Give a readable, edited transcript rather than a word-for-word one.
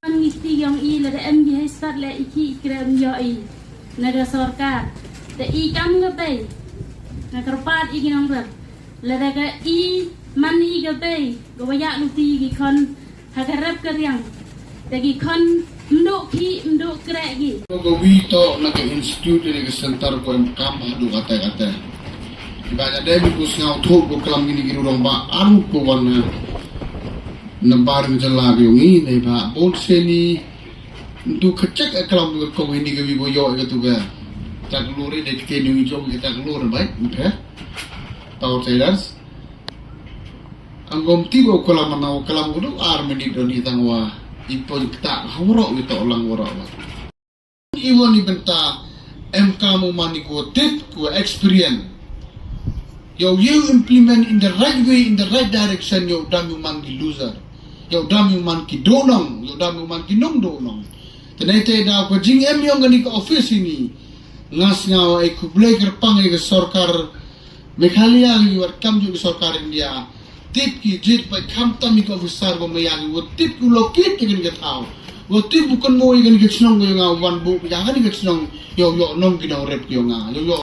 Mengisi yang i lada MG start le iki ikram yo i naga sarkar te i kam gabe naga pat i ginong rat lada ga i mani gabe gawaya luti gi kon hagarap karyang te gi kon ndok krek gi go wito naga institute naga center ko kam hadu kata ibaga debi ko ngau thok ko kelam gini girong ba aru ko wana nambar menjelang yang ini pak bolseni untuk kecek kelam ko ini ke bibo yo gitu ga tak luri dek ke ni jom kita keluar baik udah tahu traders anggom tibo kelam manau kelam kudu armeni doni tangwa ipo kita hawro itu ulang woro iwon ni benta MK mo mani ko tip ko experience you implement in the right way, in the right direction, you dam you man ki loser. You dam you man ki donong, you dam you man ki nong donong. Tenete da ko jing em yung gani ka office ini. Ngas ngaw ay kublay kerpang ay sarkar Meghalaya ni war kam ju sarkar India. Tip ki jit pa kam tam ka officer ko mayang wo tip ku lokit ki gan tao. Wo tip bukan mo gan ki snong yo nga one book ya gan ki snong yo nong ki na rep yo nga yo